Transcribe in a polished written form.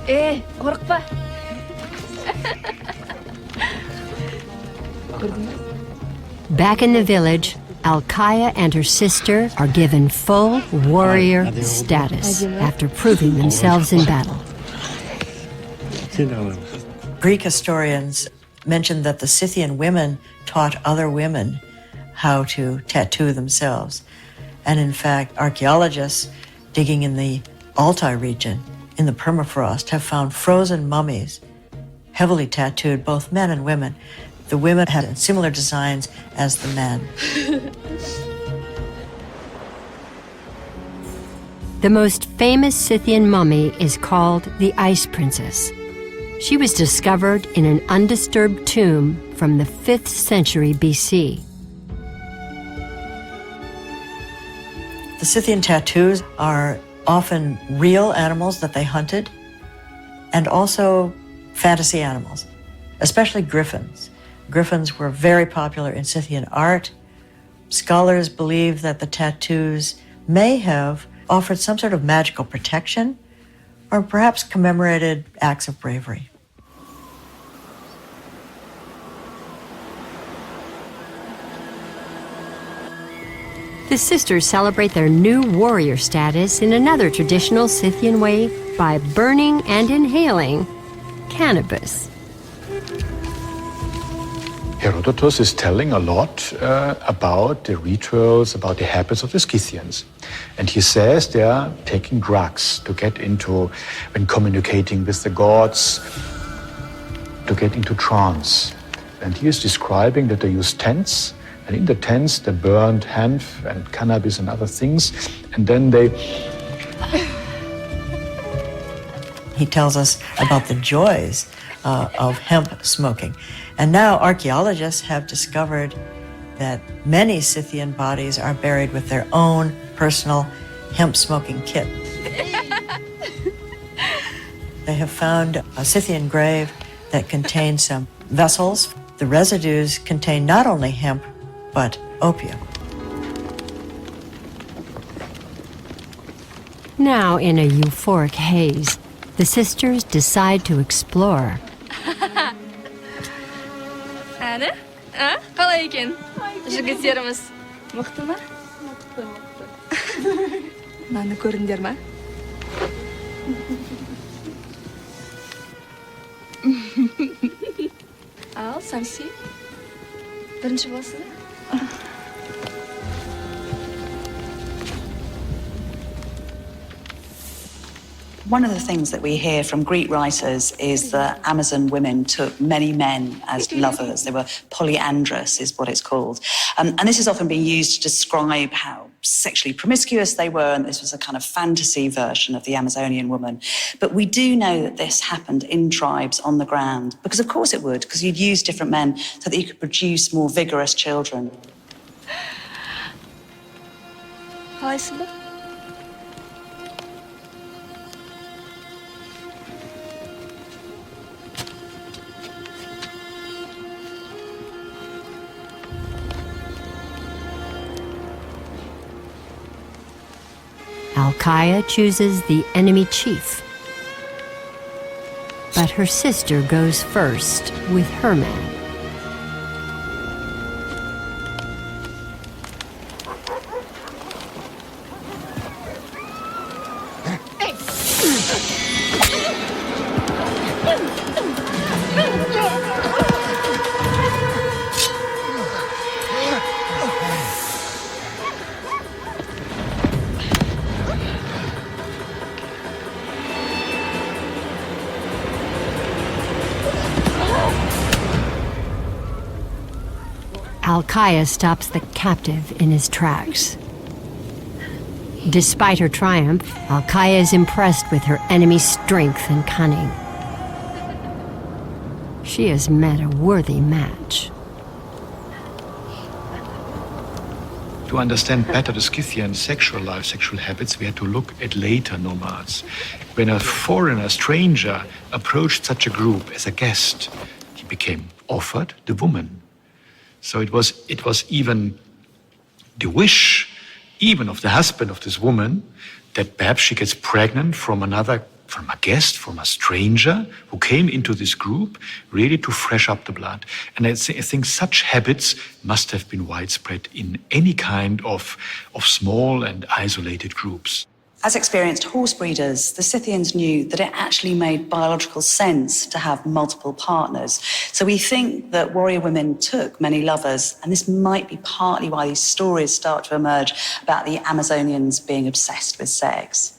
Korkma. Back in the village, Alkaya and her sister are given full warrior status after proving themselves in battle. Greek historians mentioned that the Scythian women taught other women how to tattoo themselves. And in fact, archaeologists digging in the Altai region, in the permafrost, have found frozen mummies, heavily tattooed, both men and women. The women had similar designs as the men. The most famous Scythian mummy is called the Ice Princess. She was discovered in an undisturbed tomb from the 5th century BC. The Scythian tattoos are often real animals that they hunted, and also fantasy animals, especially griffins. Griffins were very popular in Scythian art. Scholars believe that the tattoos may have offered some sort of magical protection, or perhaps commemorated acts of bravery. The sisters celebrate their new warrior status in another traditional Scythian way by burning and inhaling cannabis. Herodotus is telling a lot about the rituals, about the habits of the Scythians. And he says they are taking drugs to get into, when communicating with the gods, to get into trance. And he is describing that they use tents, and in the tents they burned hemp and cannabis and other things, and then they... He tells us about the joys of hemp smoking. And now archaeologists have discovered that many Scythian bodies are buried with their own personal hemp-smoking kit. They have found a Scythian grave that contains some vessels. The residues contain not only hemp, but opium. Now, in a euphoric haze, the sisters decide to explore. Hani? Kalay ekan? Jigit yerimiz. Mıqtimi? Mıqtı. Mani ko'rindirma. Al, Samsi. Birinchi bo'lsin. One of the things that we hear from Greek writers is that Amazon women took many men as lovers. They were polyandrous, is what it's called. And this has often been used to describe how sexually promiscuous they were, and this was a kind of fantasy version of the Amazonian woman. But we do know that this happened in tribes on the ground, because of course it would, because you'd use different men so that you could produce more vigorous children. Hi, Simba. Alkaya chooses the enemy chief. But her sister goes first with her man. Alkaya stops the captive in his tracks. Despite her triumph, Alkaya is impressed with her enemy's strength and cunning. She has met a worthy match. To understand better the Scythian sexual life, sexual habits, we had to look at later nomads. When a foreigner, stranger, approached such a group as a guest, he became offered the woman. So it was even the wish, even of the husband of this woman, that perhaps she gets pregnant from another a guest, from a stranger who came into this group, really to fresh up the blood. And I think such habits must have been widespread in any kind of small and isolated groups. As experienced horse breeders, the Scythians knew that it actually made biological sense to have multiple partners. So we think that warrior women took many lovers, and this might be partly why these stories start to emerge about the Amazonians being obsessed with sex.